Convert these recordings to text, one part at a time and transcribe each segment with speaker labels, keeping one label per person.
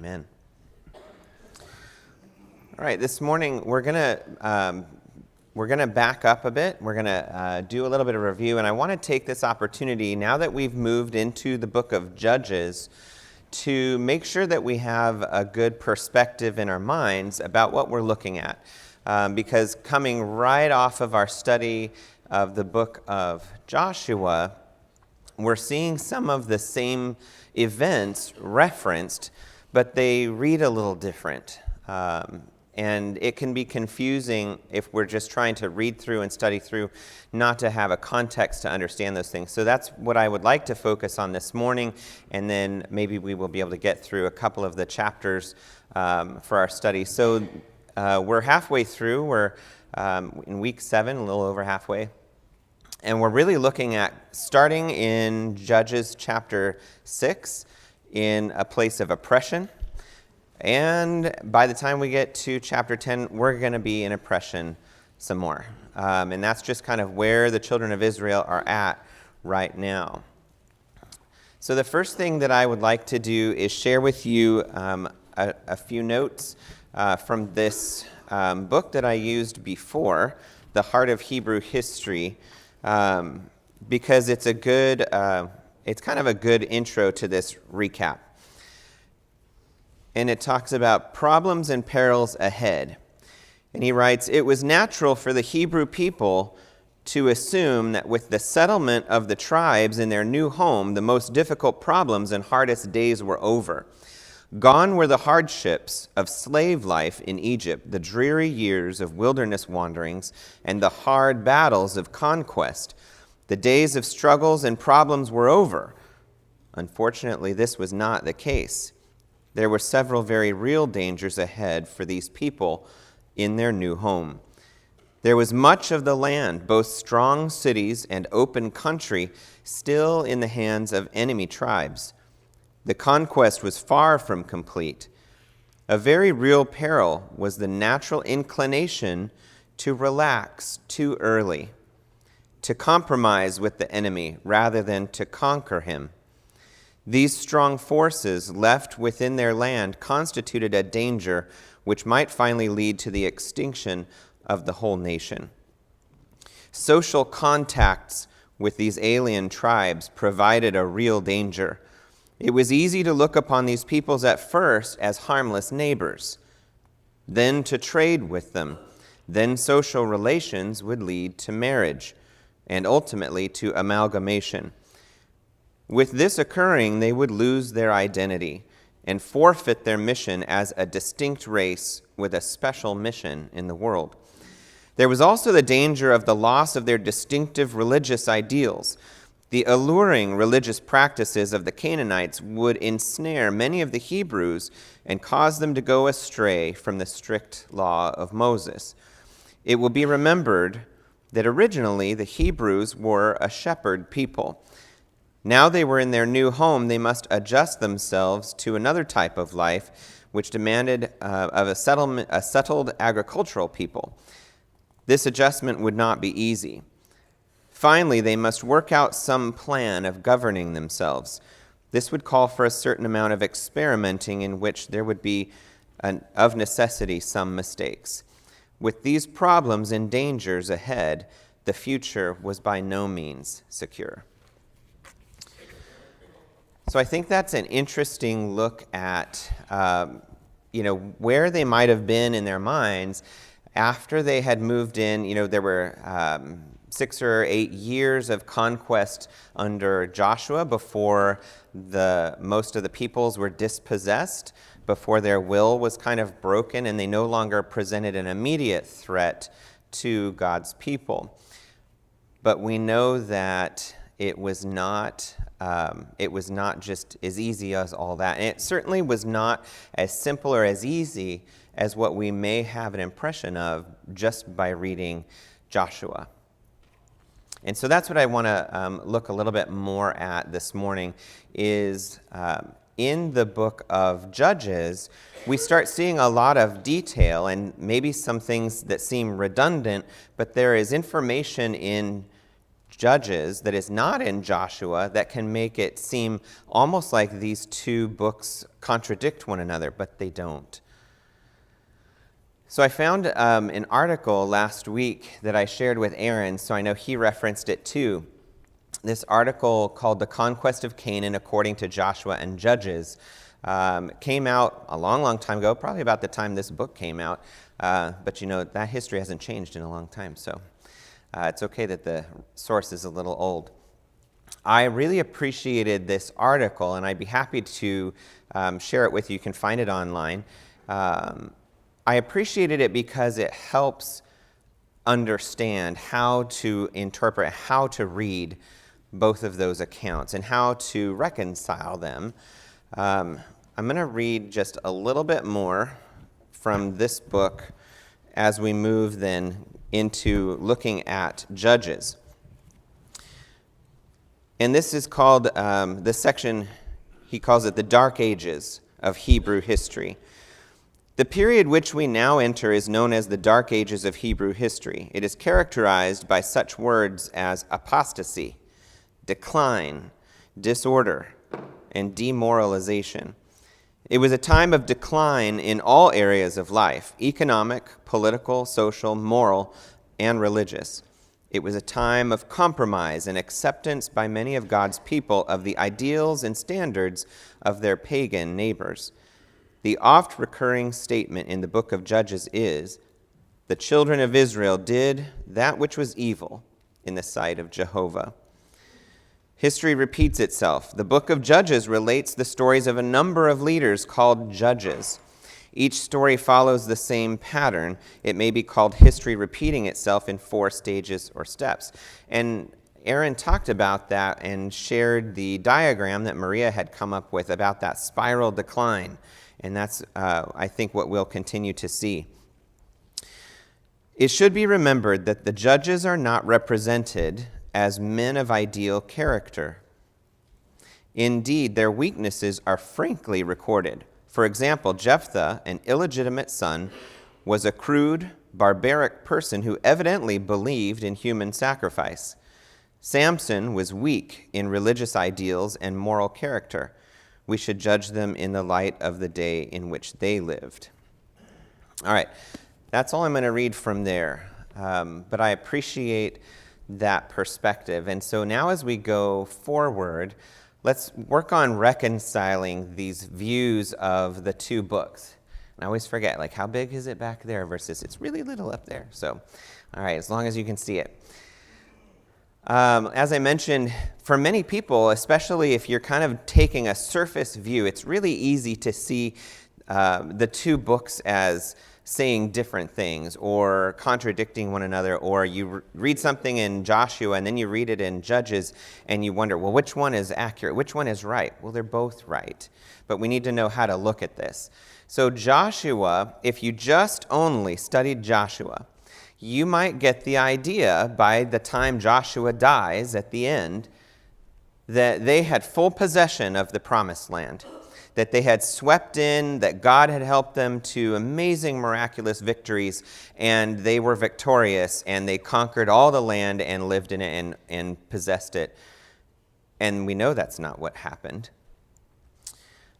Speaker 1: Amen. All right, this morning we're gonna back up a bit. We're gonna do a little bit of review, and I want to take this opportunity now that we've moved into the book of Judges to make sure that we have a good perspective in our minds about what we're looking at, because coming right off of our study of the book of Joshua, we're seeing some of the same events referenced, but they read a little different. And it can be confusing if we're just trying to read through and study through, not to have a context to understand those things. So that's what I would like to focus on this morning, and then maybe we will be able to get through a couple of the chapters for our study. So we're halfway through. We're in week 7, a little over halfway. And we're really looking at starting in Judges chapter 6 in a place of oppression. And by the time we get to chapter 10, we're going to be in oppression some more. And that's just kind of where the children of Israel are at right now. So the first thing that I would like to do is share with you a few notes from this book that I used before, The Heart of Hebrew History, because it's a good, it's kind of a good intro to this recap. And it talks about problems and perils ahead. And he writes, "It was natural for the Hebrew people to assume that with the settlement of the tribes in their new home, the most difficult problems and hardest days were over. Gone were the hardships of slave life in Egypt, the dreary years of wilderness wanderings, and the hard battles of conquest. The days of struggles and problems were over. Unfortunately, this was not the case. There were several very real dangers ahead for these people in their new home. There was much of the land, both strong cities and open country, still in the hands of enemy tribes. The conquest was far from complete. A very real peril was the natural inclination to relax too early, to compromise with the enemy rather than to conquer him. These strong forces left within their land constituted a danger which might finally lead to the extinction of the whole nation. Social contacts with these alien tribes provided a real danger. It was easy to look upon these peoples at first as harmless neighbors, then to trade with them. Then social relations would lead to marriage, and ultimately to amalgamation. With this occurring, they would lose their identity and forfeit their mission as a distinct race with a special mission in the world. There was also the danger of the loss of their distinctive religious ideals. The alluring religious practices of the Canaanites would ensnare many of the Hebrews and cause them to go astray from the strict law of Moses. It will be remembered that originally the Hebrews were a shepherd people. Now they were in their new home, they must adjust themselves to another type of life, which demanded of a settled agricultural people. This adjustment would not be easy. Finally, they must work out some plan of governing themselves. This would call for a certain amount of experimenting in which there would be, of necessity, some mistakes. With these problems and dangers ahead, the future was by no means secure." So I think that's an interesting look at, where they might have been in their minds after they had moved in. There were 6 or 8 years of conquest under Joshua before most of the peoples were dispossessed, before their will was kind of broken, and they no longer presented an immediate threat to God's people. But we know that it was not just as easy as all that. And it certainly was not as simple or as easy as what we may have an impression of just by reading Joshua. And so that's what I want to look a little bit more at this morning is in the book of Judges, we start seeing a lot of detail and maybe some things that seem redundant, but there is information in Judges that is not in Joshua that can make it seem almost like these two books contradict one another, but they don't. So I found an article last week that I shared with Aaron, so I know he referenced it too. This article called The Conquest of Canaan According to Joshua and Judges came out a long, long time ago, probably about the time this book came out. But that history hasn't changed in a long time, so it's okay that the source is a little old. I really appreciated this article, and I'd be happy to share it with you. You can find it online. I appreciated it because it helps understand how to interpret, how to read both of those accounts, and how to reconcile them. I'm going to read just a little bit more from this book as we move then into looking at Judges. And this is called, this section, he calls it the Dark Ages of Hebrew history. The period which we now enter is known as the Dark Ages of Hebrew history. It is characterized by such words as apostasy, decline, disorder, and demoralization. It was a time of decline in all areas of life: economic, political, social, moral, and religious. It was a time of compromise and acceptance by many of God's people of the ideals and standards of their pagan neighbors. The oft-recurring statement in the book of Judges is, "The children of Israel did that which was evil in the sight of Jehovah." History repeats itself. The book of Judges relates the stories of a number of leaders called judges. Each story follows the same pattern. It may be called history repeating itself in 4 stages or steps. And Aaron talked about that and shared the diagram that Maria had come up with about that spiral decline. And that's, I think, what we'll continue to see. It should be remembered that the judges are not represented as men of ideal character. Indeed, their weaknesses are frankly recorded. For example, Jephthah, an illegitimate son, was a crude, barbaric person who evidently believed in human sacrifice. Samson was weak in religious ideals and moral character. We should judge them in the light of the day in which they lived. All right, that's all I'm going to read from there. But I appreciate that perspective. And so now as we go forward, let's work on reconciling these views of the two books. And I always forget, like, how big is it back there versus it's really little up there. So, all right, as long as you can see it. As I mentioned, for many people, especially if you're kind of taking a surface view, it's really easy to see the two books as saying different things or contradicting one another, or you read something in Joshua and then you read it in Judges and you wonder, well, which one is accurate? Which one is right? Well, they're both right, but we need to know how to look at this. So Joshua, if you just only studied Joshua, you might get the idea by the time Joshua dies at the end that they had full possession of the promised land, that they had swept in, that God had helped them to amazing, miraculous victories, and they were victorious, and they conquered all the land and lived in it and possessed it. And we know that's not what happened.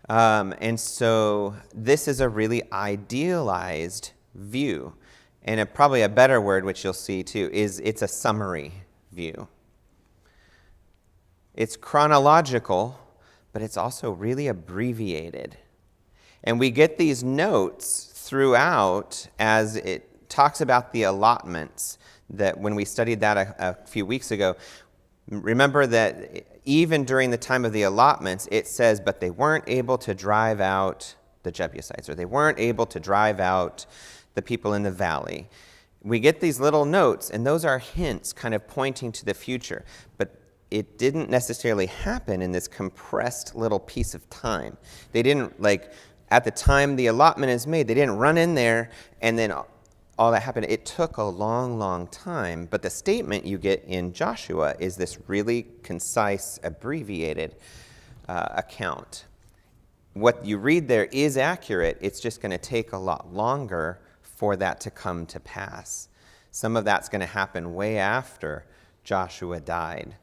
Speaker 1: And so this is a really idealized view. And probably a better word, which you'll see too, is it's a summary view. It's chronological, but it's also really abbreviated. And we get these notes throughout as it talks about the allotments that when we studied that a few weeks ago. Remember that even during the time of the allotments, it says, but they weren't able to drive out the Jebusites, or they weren't able to drive out the people in the valley. We get these little notes, and those are hints kind of pointing to the future. But it didn't necessarily happen in this compressed little piece of time. They didn't, like, at the time the allotment is made, they didn't run in there and then all that happened. It took a long, long time. But the statement you get in Joshua is this really concise, abbreviated account. What you read there is accurate. It's just going to take a lot longer for that to come to pass. Some of that's going to happen way after Joshua died.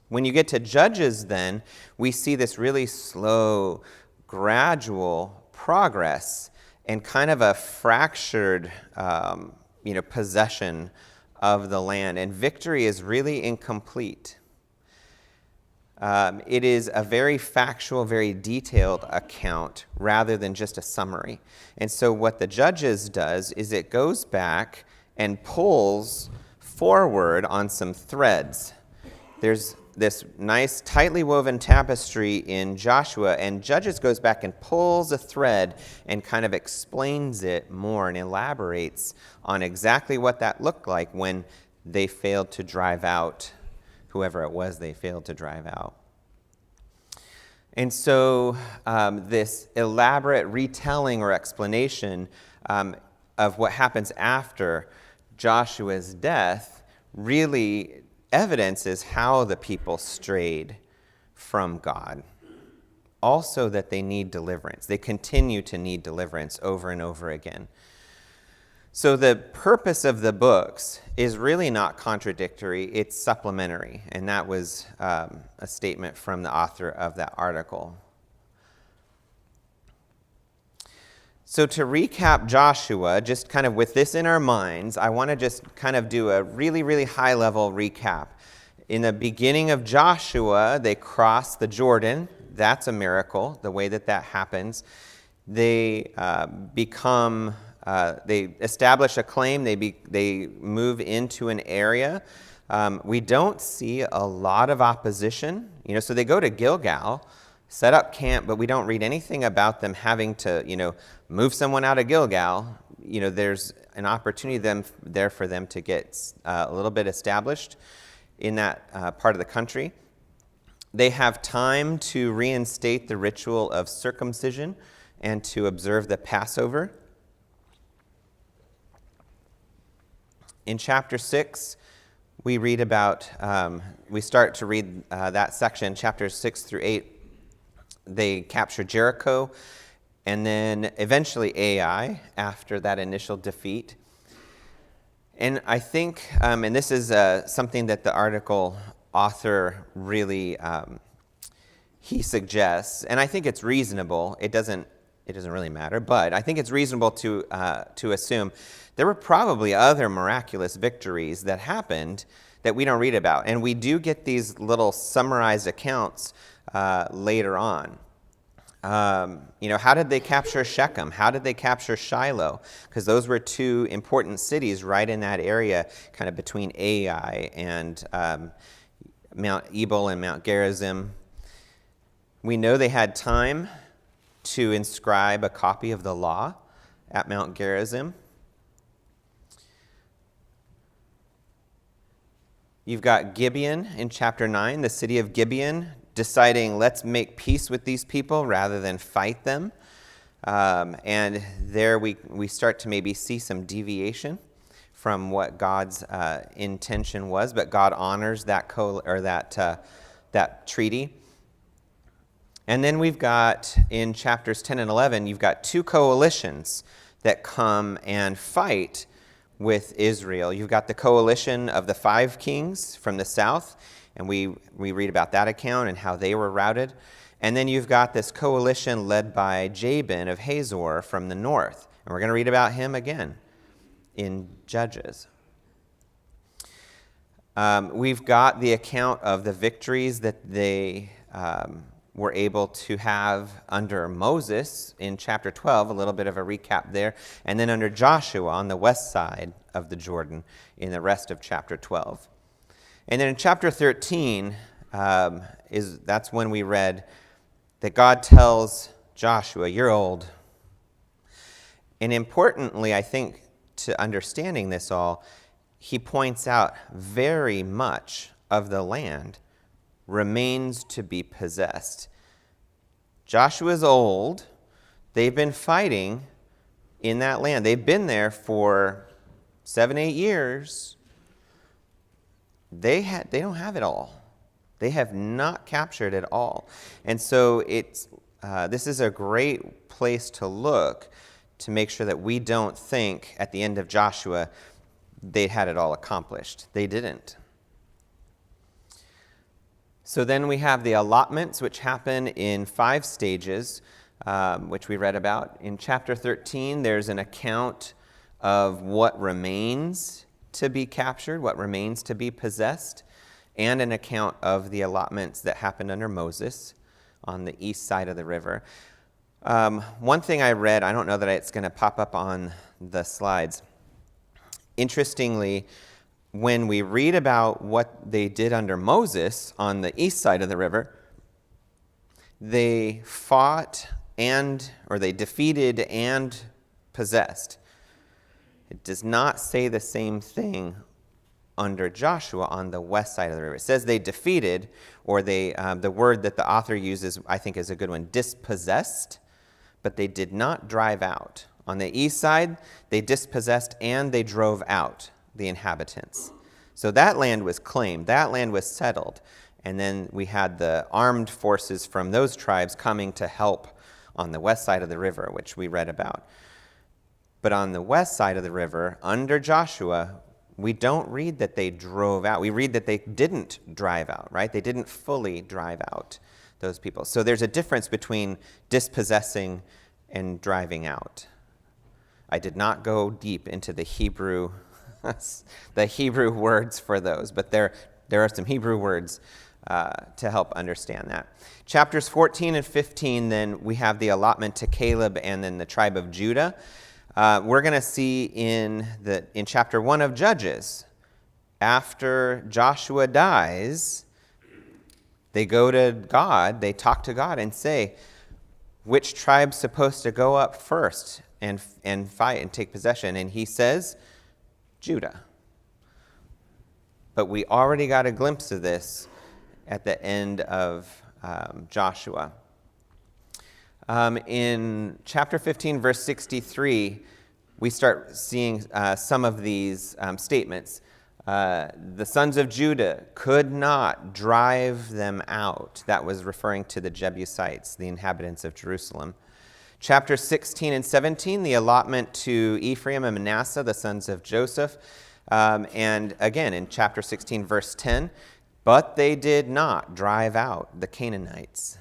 Speaker 1: When you get to Judges, then, we see this really slow, gradual progress and kind of a fractured possession of the land. And victory is really incomplete. It is a very factual, very detailed account rather than just a summary. And so what the Judges does is it goes back and pulls forward on some threads. There's this nice, tightly woven tapestry in Joshua, and Judges goes back and pulls a thread and kind of explains it more and elaborates on exactly what that looked like when they failed to drive out whoever it was they failed to drive out. And so this elaborate retelling or explanation of what happens after Joshua's death really evidences how the people strayed from God. Also that they need deliverance. They continue to need deliverance over and over again. So the purpose of the books is really not contradictory, it's supplementary. And that was a statement from the author of that article. So to recap Joshua, just kind of with this in our minds, I want to just kind of do a really, really high-level recap. In the beginning of Joshua, they cross the Jordan. That's a miracle, the way that happens. They they establish a claim. They move into an area. We don't see a lot of opposition. So they go to Gilgal, set up camp, but we don't read anything about them having to, move someone out of Gilgal. There's an opportunity there for them to get a little bit established in that part of the country. They have time to reinstate the ritual of circumcision and to observe the Passover. In chapter 6, we read about, we start to read that section, chapters 6 through 8. They capture Jericho, and then eventually Ai after that initial defeat. And I think, and this is something that the article author really, he suggests, and I think it's reasonable. It doesn't really matter, but I think it's reasonable to assume there were probably other miraculous victories that happened that we don't read about. And we do get these little summarized accounts later on. How did they capture Shechem? How did they capture Shiloh? Because those were two important cities right in that area, kind of between Ai and Mount Ebal and Mount Gerizim. We know they had time to inscribe a copy of the law at Mount Gerizim. You've got Gibeon in chapter 9, the city of Gibeon, deciding let's make peace with these people rather than fight them. And there we start to maybe see some deviation from what God's intention was, but God honors that treaty. And then we've got in chapters 10 and 11, you've got two coalitions that come and fight with Israel. You've got the coalition of the 5 kings from the south, and we read about that account and how they were routed. And then you've got this coalition led by Jabin of Hazor from the north, and we're going to read about him again in Judges. We've got the account of the victories that they were able to have under Moses in chapter 12, a little bit of a recap there, and then under Joshua on the west side of the Jordan in the rest of chapter 12. And then in chapter 13, that's when we read that God tells Joshua, you're old. And importantly, I think, to understanding this all, he points out very much of the land remains to be possessed. Joshua's old. They've been fighting in that land. They've been there for 7-8 years. They don't have it all. They have not captured it all. And so this is a great place to look to make sure that we don't think at the end of Joshua they had it all accomplished. They didn't. So then we have the allotments, which happen in 5 stages, which we read about. In chapter 13, there's an account of what remains to be captured, what remains to be possessed, and an account of the allotments that happened under Moses on the east side of the river. One thing I read, I don't know that it's going to pop up on the slides. Interestingly, when we read about what they did under Moses on the east side of the river, they fought or they defeated and possessed. It does not say the same thing under Joshua on the west side of the river. It says they defeated, or the word that the author uses, I think, is a good one, dispossessed, but they did not drive out. On the east side, they dispossessed and they drove out the inhabitants. So that land was claimed, that land was settled, and then we had the armed forces from those tribes coming to help on the west side of the river, which we read about. But on the west side of the river, under Joshua, we don't read that they drove out. We read that they didn't drive out, right? They didn't fully drive out those people. So there's a difference between dispossessing and driving out. I did not go deep into the Hebrew words for those, but there are some Hebrew words to help understand that. Chapters 14 and 15, then we have the allotment to Caleb and then the tribe of Judah. We're going to see in chapter 1 of Judges, after Joshua dies, they go to God, they talk to God and say, which tribe's supposed to go up first and fight and take possession? And he says, Judah. But we already got a glimpse of this at the end of Joshua. In chapter 15, verse 63, we start seeing some of these statements. The sons of Judah could not drive them out. That was referring to the Jebusites, the inhabitants of Jerusalem. Chapter 16 and 17, the allotment to Ephraim and Manasseh, the sons of Joseph. And again, in chapter 16, verse 10, but they did not drive out the Canaanites.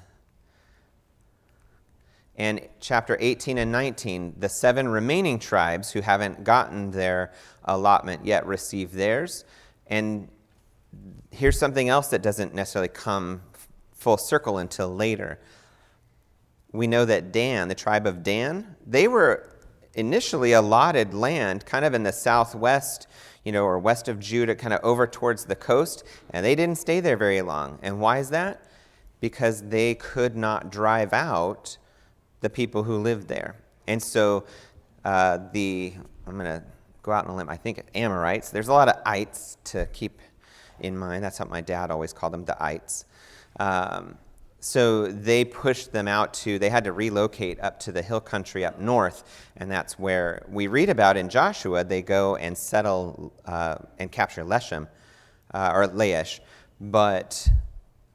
Speaker 1: And chapter 18 and 19, the 7 remaining tribes who haven't gotten their allotment yet receive theirs. And here's something else that doesn't necessarily come full circle until later. We know that Dan, the tribe of Dan, they were initially allotted land kind of in the southwest, or west of Judah, kind of over towards the coast, and they didn't stay there very long. And why is that? Because they could not drive out the people who lived there. And so I'm going to go out on a limb, I think Amorites, there's a lot of ites to keep in mind. That's how my dad always called them, the ites. So they pushed them they had to relocate up to the hill country up north, and that's where we read about in Joshua, they go and settle and capture Leshem, or Laish, but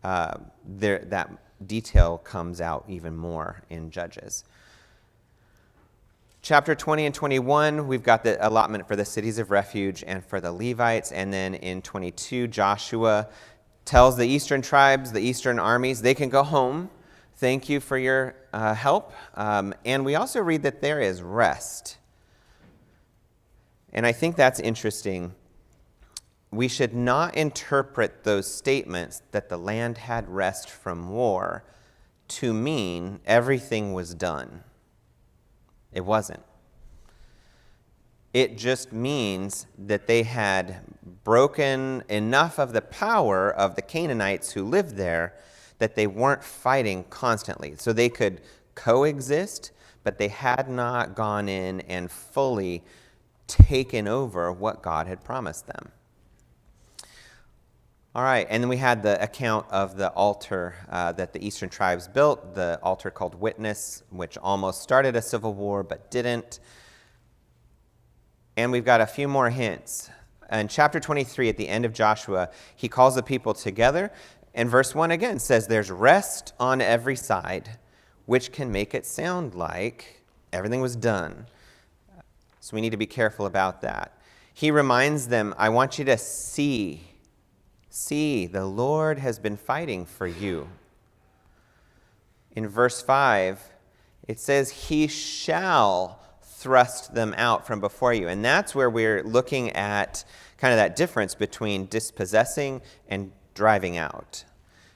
Speaker 1: that detail comes out even more in Judges. Chapter 20 and 21, we've got the allotment for the cities of refuge and for the Levites, and then in 22, Joshua tells the eastern tribes, the eastern armies, they can go home. Thank you for your help. And we also read that there is rest. And I think that's interesting. We should not interpret those statements that the land had rest from war to mean everything was done. It wasn't. It just means that they had broken enough of the power of the Canaanites who lived there that they weren't fighting constantly. So they could coexist, but they had not gone in and fully taken over what God had promised them. All right, and then we had the account of the altar that the eastern tribes built, the altar called Witness, which almost started a civil war but didn't. And we've got a few more hints. In chapter 23, at the end of Joshua, he calls the people together, and verse 1 again says, there's rest on every side, which can make it sound like everything was done. So we need to be careful about that. He reminds them, I want you to see See, the Lord has been fighting for you. In verse 5, it says, he shall thrust them out from before you. And that's where we're looking at kind of that difference between dispossessing and driving out.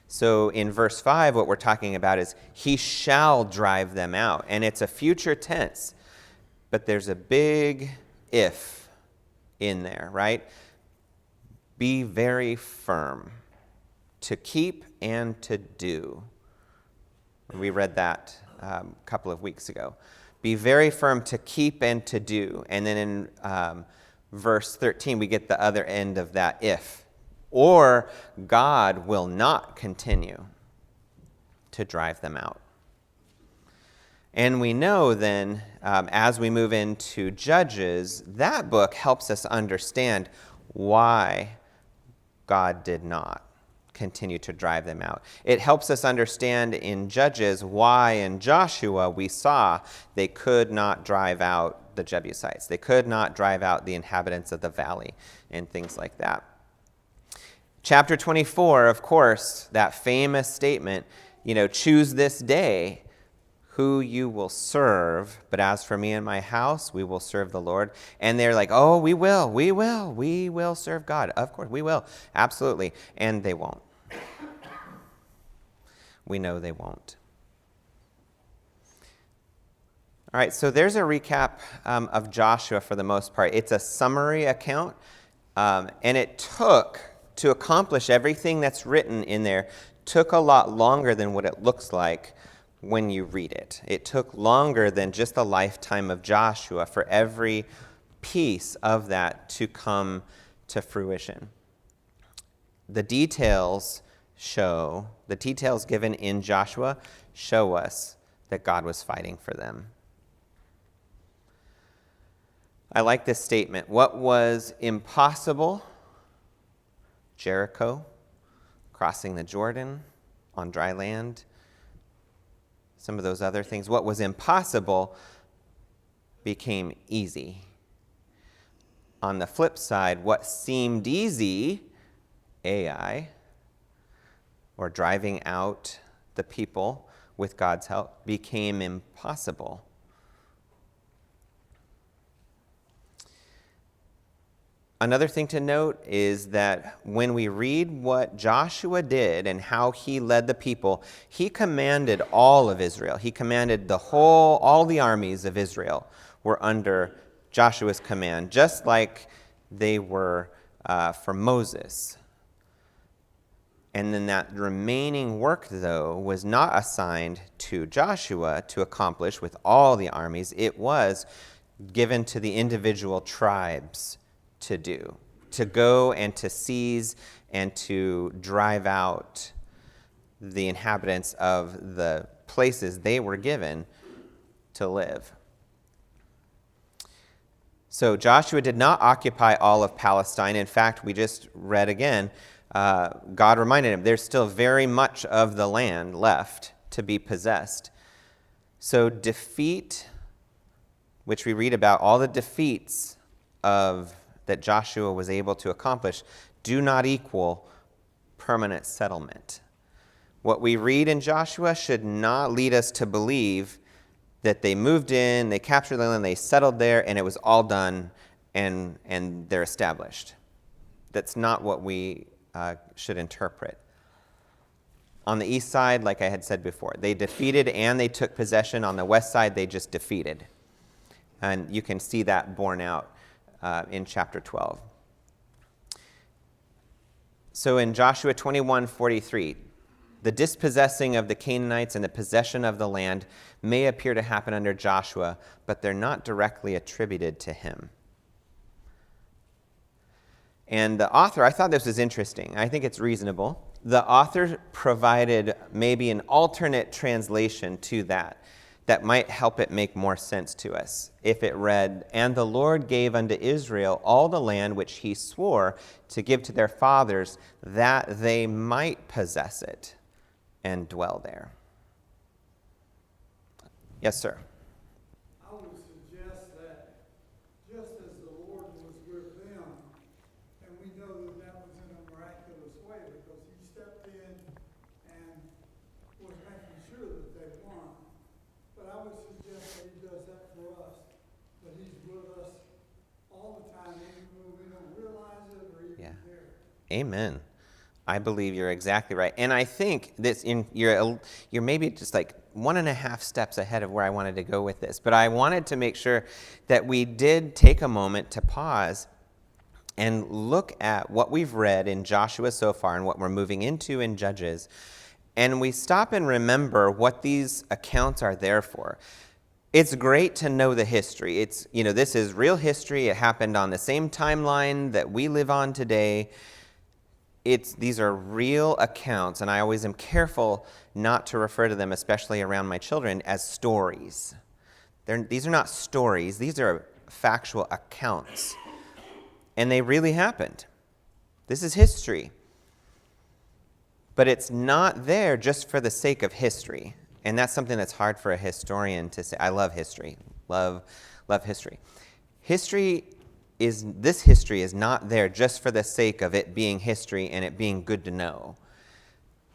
Speaker 1: So in verse 5, what we're talking about is he shall drive them out. And it's a future tense, but there's a big if in there, right? Be very firm, to keep and to do. We read that a couple of weeks ago. Be very firm to keep and to do. And then in verse 13, we get the other end of that if. Or God will not continue to drive them out. And we know then, as we move into Judges, that book helps us understand why God did not continue to drive them out. It helps us understand in Judges why in Joshua we saw they could not drive out the Jebusites. They could not drive out the inhabitants of the valley and things like that. Chapter 24, of course, that famous statement, choose this day who you will serve, but as for me and my house, we will serve the Lord. And they're like, oh, we will serve God. Of course, we will, absolutely. And they won't. We know they won't. All right, so there's a recap of Joshua for the most part. It's a summary account, and it took, to accomplish everything that's written in there, took a lot longer than what it looks like when you read it. It took longer than just the lifetime of Joshua for every piece of that to come to fruition. The details given in Joshua show us that God was fighting for them. I like this statement. What was impossible? Jericho, crossing the Jordan on dry land, some of those other things. What was impossible became easy. On the flip side, what seemed easy, Ai, or driving out the people with God's help, became impossible. Another thing to note is that when we read what Joshua did and how he led the people, he commanded all of Israel. He commanded all the armies of Israel were under Joshua's command, just like they were for Moses. And then that remaining work, though, was not assigned to Joshua to accomplish with all the armies. It was given to the individual tribes to do, to go and to seize and to drive out the inhabitants of the places they were given to live. So Joshua did not occupy all of Palestine. In fact, we just read again, God reminded him there's still very much of the land left to be possessed. So defeat, which we read about, all the defeats that Joshua was able to accomplish, do not equal permanent settlement. What we read in Joshua should not lead us to believe that they moved in, they captured the land, they settled there, and it was all done, and they're established. That's not what we should interpret. On the east side, like I had said before, they defeated and they took possession. On the west side, they just defeated. And you can see that borne out in chapter 12. So in Joshua 21:43, the dispossessing of the Canaanites and the possession of the land may appear to happen under Joshua, but they're not directly attributed to him. And the author, I thought this was interesting. I think it's reasonable. The author provided maybe an alternate translation to that might help it make more sense to us. If it read, "And the Lord gave unto Israel all the land which he swore to give to their fathers, that they might possess it and dwell there." Yes, sir.
Speaker 2: I would suggest that just as the Lord was with them, and we know that that was in a miraculous way,
Speaker 1: Amen. I believe you're exactly right. And I think you're maybe just like 1.5 steps ahead of where I wanted to go with this. But I wanted to make sure that we did take a moment to pause and look at what we've read in Joshua so far and what we're moving into in Judges. And we stop and remember what these accounts are there for. It's great to know the history. This is real history. It happened on the same timeline that we live on today. These are real accounts, and I always am careful not to refer to them, especially around my children, as stories. These are not stories. These are factual accounts. And they really happened. This is history. But it's not there just for the sake of history. And that's something that's hard for a historian to say. I love history. Love history. This history is not there just for the sake of it being history and it being good to know.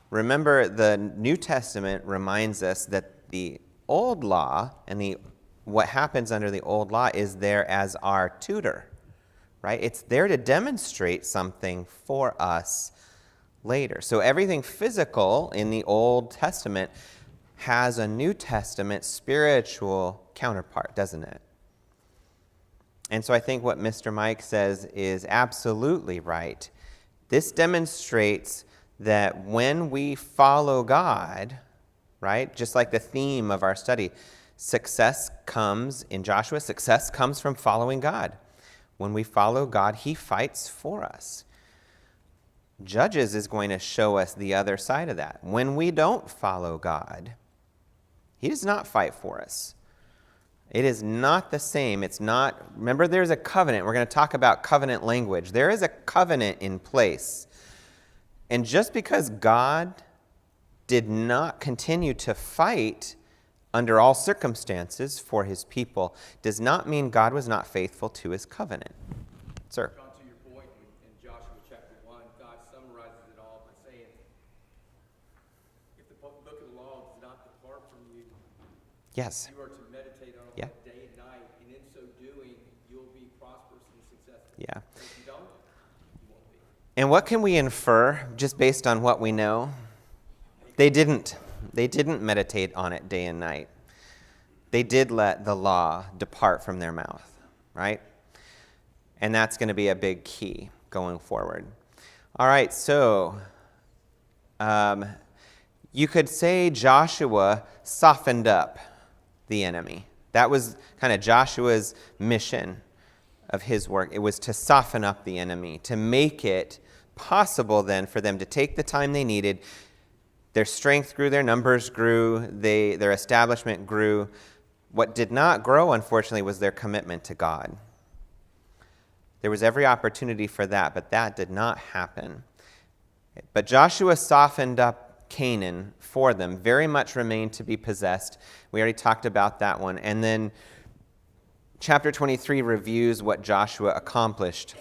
Speaker 1: Remember, the New Testament reminds us that the old law and what happens under the old law is there as our tutor, right? It's there to demonstrate something for us later. So everything physical in the Old Testament has a New Testament spiritual counterpart, doesn't it? And so I think what Mr. Mike says is absolutely right. This demonstrates that when we follow God, right, just like the theme of our study, success comes from following God. When we follow God, he fights for us. Judges is going to show us the other side of that. When we don't follow God, he does not fight for us. It is not the same. Remember, there's a covenant. We're going to talk about covenant language. There is a covenant in place. And just because God did not continue to fight under all circumstances for his people does not mean God was not faithful to his covenant. Sir?
Speaker 3: John, to your point, in Joshua chapter 1, God summarizes it all by saying, if the book of the law does not depart from you,
Speaker 1: Yes.
Speaker 3: you are to meditate on it day and night, and in so doing, you'll be prosperous and successful.
Speaker 1: Yeah.
Speaker 3: If you don't, you won't be.
Speaker 1: And what can we infer just based on what we know? They didn't meditate on it day and night. They did let the law depart from their mouth, right? And that's going to be a big key going forward. All right, so you could say Joshua softened up the enemy. That was kind of Joshua's mission of his work. It was to soften up the enemy, to make it possible then for them to take the time they needed. Their strength grew, their numbers grew, their establishment grew. What did not grow, unfortunately, was their commitment to God. There was every opportunity for that, but that did not happen. But Joshua softened up Canaan for them. Very much remained to be possessed. We already talked about that one. And then chapter 23 reviews what Joshua accomplished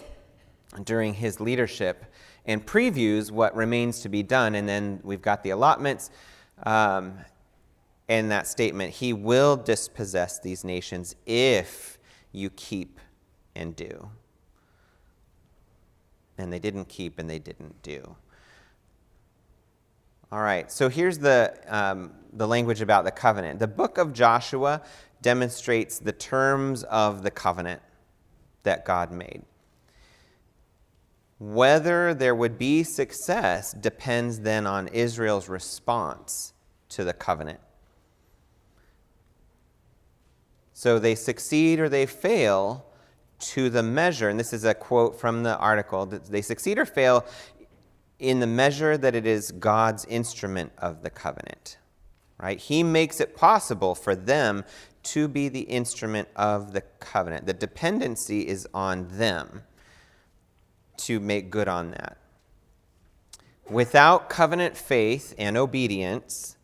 Speaker 1: during his leadership and previews what remains to be done. And then we've got the allotments and that statement, he will dispossess these nations if you keep and do. And they didn't keep and they didn't do. All right, so here's the language about the covenant. The book of Joshua demonstrates the terms of the covenant that God made. Whether there would be success depends then on Israel's response to the covenant. So they succeed or they fail to the measure, and this is a quote from the article, they succeed or fail in the measure that it is God's instrument of the covenant, right? He makes it possible for them to be the instrument of the covenant. The dependency is on them to make good on that. Without covenant faith and obedience,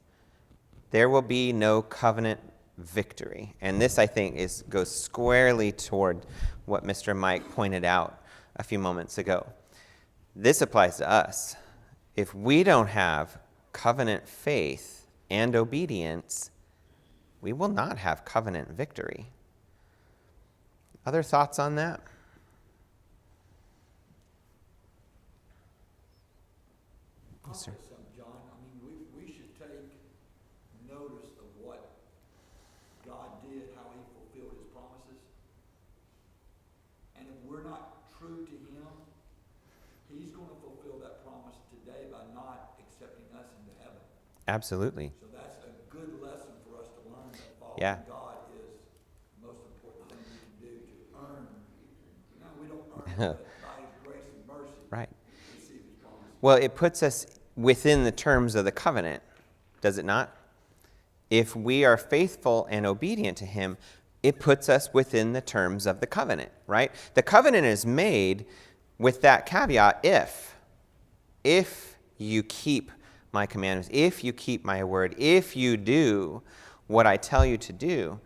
Speaker 1: there will be no covenant victory. And this, I think, goes squarely toward what Mr. Mike pointed out a few moments ago. This applies to us. If we don't have covenant faith and obedience, we will not have covenant victory. Other thoughts on that?
Speaker 4: I'll
Speaker 1: Yes,
Speaker 4: say
Speaker 1: sir.
Speaker 4: something, John. I mean, we should take notice of what God did, how he fulfilled his promises. And if we're not true to him, he's going to fulfill that promise today by not accepting us into heaven.
Speaker 1: Absolutely.
Speaker 4: So that's a good lesson for us to learn, that following
Speaker 1: Yeah.
Speaker 4: God is the most important thing we can do to earn. No, we don't earn it, but by his grace and mercy,
Speaker 1: Right.
Speaker 4: we receive his promises.
Speaker 1: Well, it puts us within the terms of the covenant, does it not? If we are faithful and obedient to him, it puts us within the terms of the covenant, right? The covenant is made with that caveat, if you keep my commandments, if you keep my word, if you do what I tell you to do,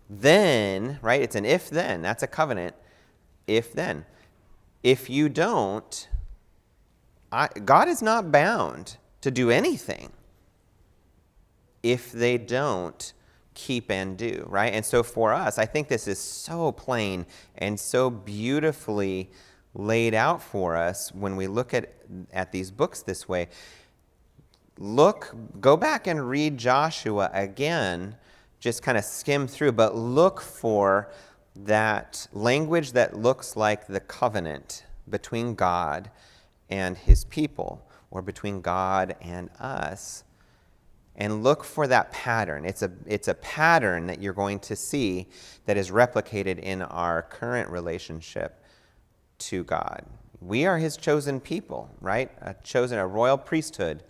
Speaker 1: then, right? It's an if then. That's a covenant. If then. If you don't, God is not bound to do anything if they don't keep and do, right? And so for us, I think this is so plain and so beautifully laid out for us when we look at these books this way. Go back and read Joshua again, just kind of skim through, but look for that language that looks like the covenant between God and his people, or between God and us, and look for that pattern. It's a pattern that you're going to see that is replicated in our current relationship to God. We are his chosen people, right? A royal priesthood,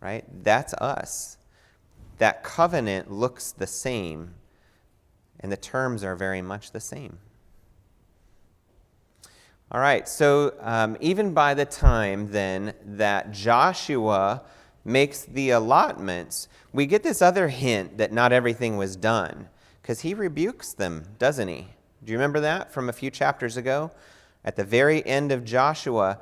Speaker 1: right? That's us. That covenant looks the same, and the terms are very much the same. All right, so even by the time then that Joshua makes the allotments, we get this other hint that not everything was done, because he rebukes them, doesn't he? Do you remember that from a few chapters ago? At the very end of Joshua,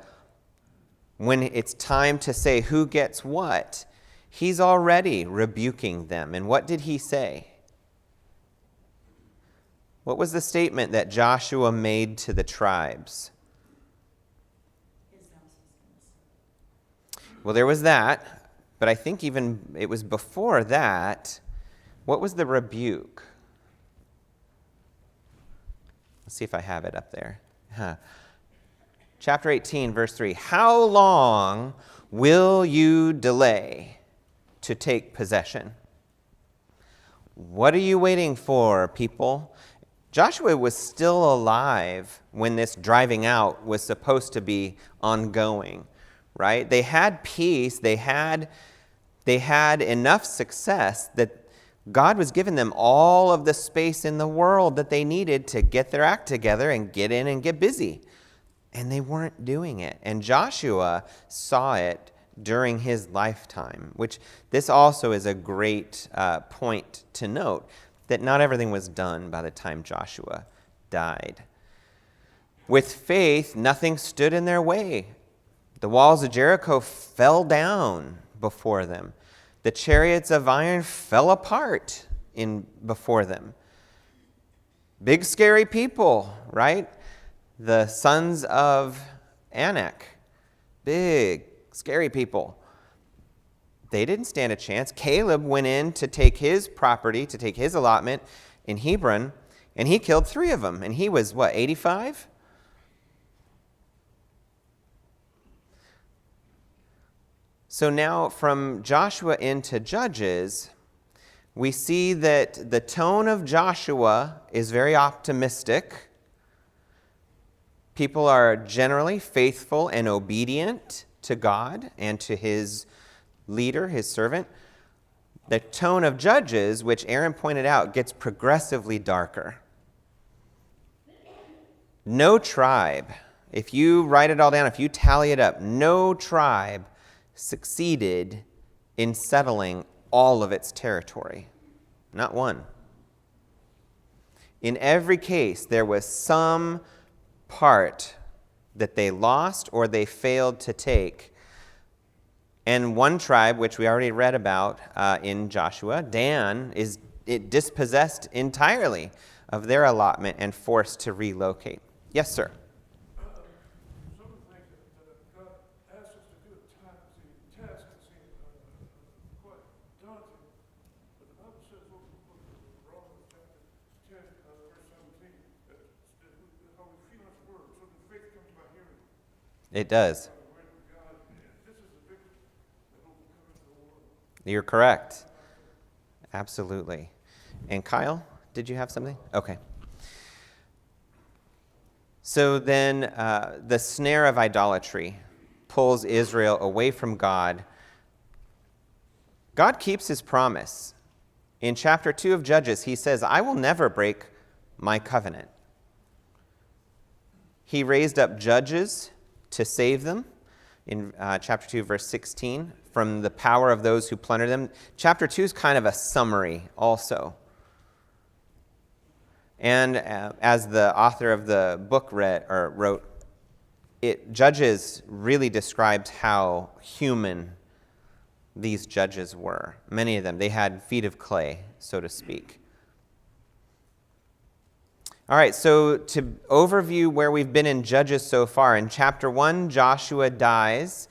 Speaker 1: when it's time to say who gets what, he's already rebuking them. And what did he say? What was the statement that Joshua made to the tribes? Well, there was that, but I think even it was before that. What was the rebuke? Let's see if I have it up there. Chapter 18, verse 3. How long will you delay to take possession? What are you waiting for, people? Joshua was still alive when this driving out was supposed to be ongoing, right? They had peace. They had enough success that God was giving them all of the space in the world that they needed to get their act together and get in and get busy. And they weren't doing it. And Joshua saw it during his lifetime, which this also is a great point to note, that not everything was done by the time Joshua died. With faith, nothing stood in their way. The walls of Jericho fell down before them. The chariots of iron fell apart before them. Big, scary people, right? The sons of Anak. Big, scary people. They didn't stand a chance. Caleb went in to take his property, to take his allotment in Hebron, and he killed 3 of them. And he was, 85? So now from Joshua into Judges, we see that the tone of Joshua is very optimistic. People are generally faithful and obedient to God and to his leader, his servant. The tone of Judges, which Aaron pointed out, gets progressively darker. No tribe, if you write it all down, if you tally it up, no tribe succeeded in settling all of its territory. Not one. In every case, there was some part that they lost or they failed to take. And one tribe, which we already read about in Joshua, Dan, is dispossessed entirely of their allotment and forced to relocate. Yes, sir.
Speaker 2: Some of the things that God asks us to do at times, the said, verse 17, how we feel His word, so that faith comes by hearing.
Speaker 1: It does.
Speaker 2: By the word of God. This is the victory that overcomes the world.
Speaker 1: You're correct. Absolutely. And Kyle, did you have something? Okay. So then the snare of idolatry pulls Israel away from God. God keeps his promise. In chapter 2 of Judges, he says, I will never break my covenant. He raised up judges to save them in chapter 2, verse 16, from the power of those who plunder them. Chapter 2 is kind of a summary also. And as the author of the book wrote, Judges really describes how human these judges were. Many of them, they had feet of clay, so to speak. All right, so to overview where we've been in Judges so far, in chapter 1, Joshua dies,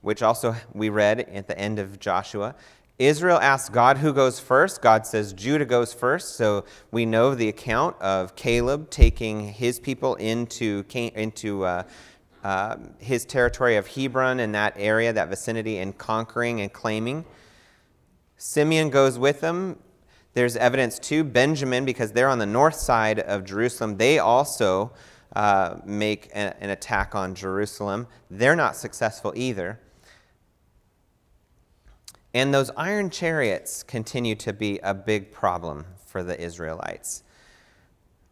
Speaker 1: which also we read at the end of Joshua. Israel asks God who goes first. God says Judah goes first. So we know the account of Caleb taking his people into his territory of Hebron and that area, that vicinity, and conquering and claiming. Simeon goes with them. There's evidence too. Benjamin, because they're on the north side of Jerusalem, they also make an attack on Jerusalem. They're not successful either. And those iron chariots continue to be a big problem for the Israelites.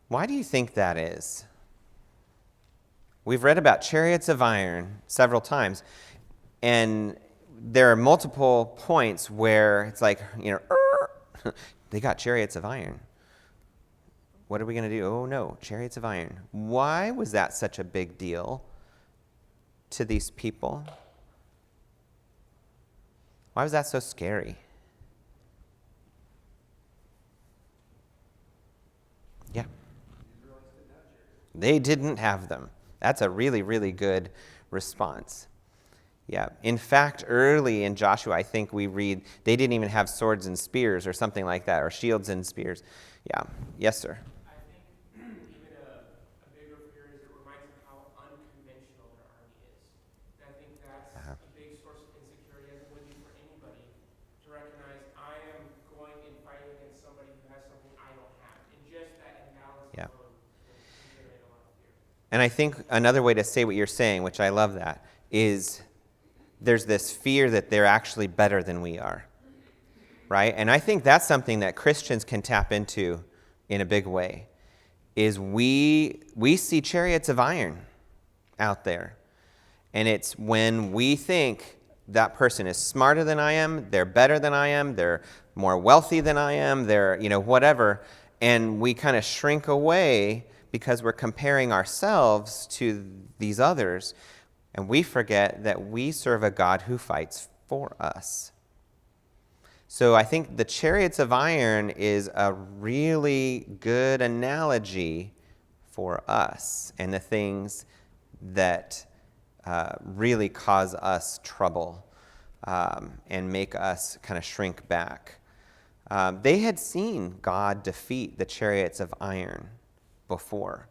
Speaker 1: Why do you think that is? We've read about chariots of iron several times, and there are multiple points where it's like, they got chariots of iron. What are we going to do? Oh no, chariots of iron. Why was that such a big deal to these people? Why was that so scary? Yeah. They didn't have them. That's a really, really good response. Yeah. In fact, early in Joshua, I think we read they didn't even have swords and spears or something like that, or shields and spears. Yeah. Yes, sir.
Speaker 5: I think even a bigger fear is it reminds them how unconventional their army is. And I think that's a big source of insecurity, as it would be for anybody, to recognize I am going and fighting against somebody who has something I don't have. And just that imbalance
Speaker 1: Yeah.
Speaker 5: alone can generate a lot of fear.
Speaker 1: And I think another way to say what you're saying, which I love that, is there's this fear that they're actually better than we are, right? And I think that's something that Christians can tap into in a big way, is we see chariots of iron out there. And it's when we think that person is smarter than I am, they're better than I am, they're more wealthy than I am, they're, whatever, and we kind of shrink away because we're comparing ourselves to these others. And we forget that we serve a God who fights for us. So I think the chariots of iron is a really good analogy for us and the things that really cause us trouble and make us kind of shrink back. They had seen God defeat the chariots of iron before.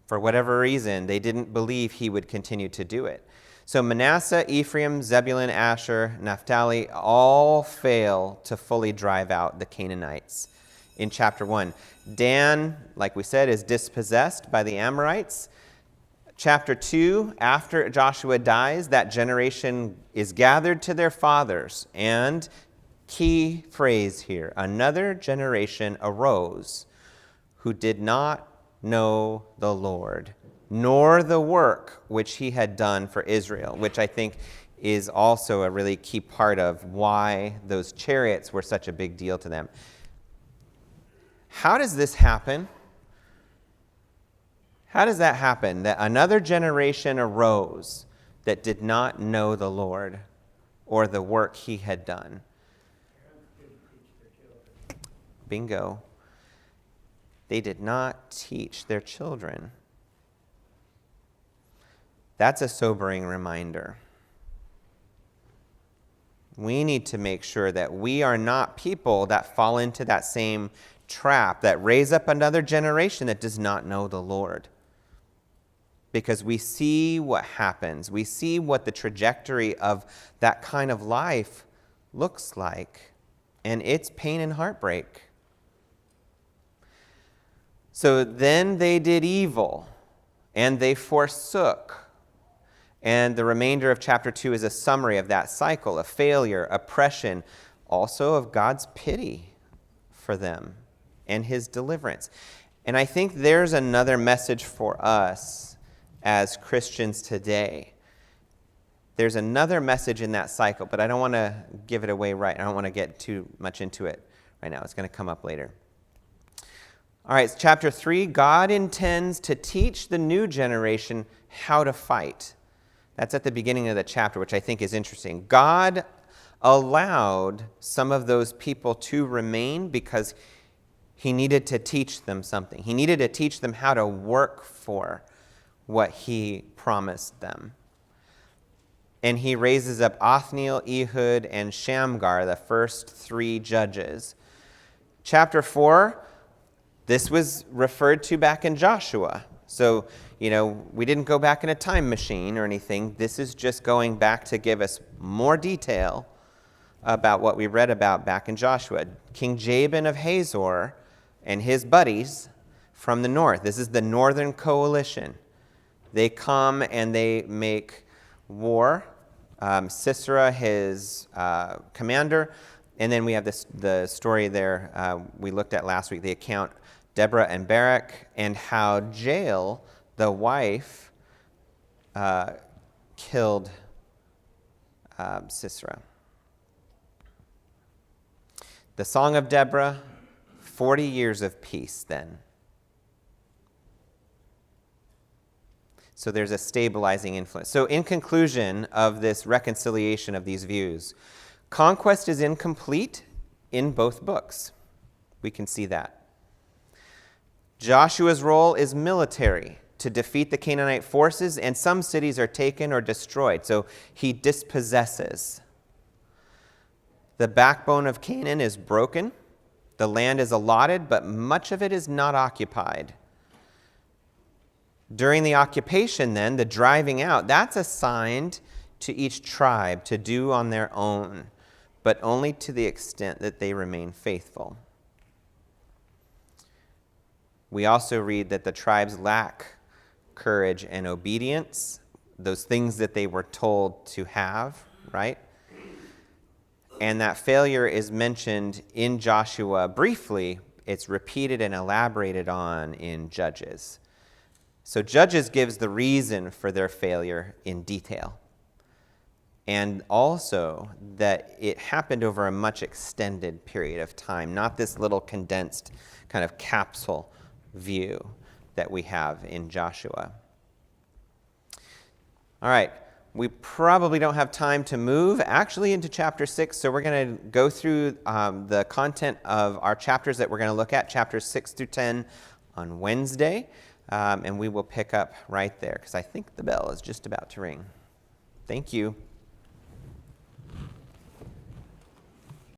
Speaker 1: For whatever reason, they didn't believe he would continue to do it. So Manasseh, Ephraim, Zebulun, Asher, Naphtali all fail to fully drive out the Canaanites in chapter 1. Dan, like we said, is dispossessed by the Amorites. Chapter 2, after Joshua dies, that generation is gathered to their fathers. And key phrase here, another generation arose who did not know the Lord, nor the work which he had done for Israel, which I think is also a really key part of why those chariots were such a big deal to them. How does this happen? How does that happen, that another generation arose that did not know the Lord or the work he had done? Bingo. They did not teach their children. That's a sobering reminder. We need to make sure that we are not people that fall into that same trap, that raise up another generation that does not know the Lord. Because we see what happens. We see what the trajectory of that kind of life looks like. And it's pain and heartbreak. So then they did evil, and they forsook. And the remainder of chapter 2 is a summary of that cycle of failure, oppression, also of God's pity for them and his deliverance. And I think there's another message for us as Christians today. There's another message in that cycle, but I don't want to give it away right. I don't want to get too much into it right now. It's going to come up later. All right, chapter 3, God intends to teach the new generation how to fight. That's at the beginning of the chapter, which I think is interesting. God allowed some of those people to remain because he needed to teach them something. He needed to teach them how to work for what he promised them. And he raises up Othniel, Ehud, and Shamgar, the first 3 judges. Chapter 4, this was referred to back in Joshua. So, we didn't go back in a time machine or anything. This is just going back to give us more detail about what we read about back in Joshua. King Jabin of Hazor and his buddies from the north. This is the northern coalition. They come and they make war. Sisera, his commander. And then we have the story there we looked at last week, the account, Deborah and Barak, and how Jael, the wife, killed Sisera. The Song of Deborah, 40 years of peace then. So there's a stabilizing influence. So in conclusion of this reconciliation of these views, conquest is incomplete in both books. We can see that. Joshua's role is military, to defeat the Canaanite forces, and some cities are taken or destroyed. So he dispossesses. The backbone of Canaan is broken. The land is allotted, but much of it is not occupied. During the occupation, then, the driving out, that's assigned to each tribe to do on their own, but only to the extent that they remain faithful. We also read that the tribes lack courage and obedience, those things that they were told to have, right? And that failure is mentioned in Joshua briefly. It's repeated and elaborated on in Judges. So Judges gives the reason for their failure in detail. And also that it happened over a much extended period of time, not this little condensed kind of capsule view that we have in Joshua. All right, we probably don't have time to move actually into chapter 6, so we're going to go through the content of our chapters that we're going to look at, chapters 6 through 10 on Wednesday. And we will pick up right there because I think the bell is just about to ring. Thank you.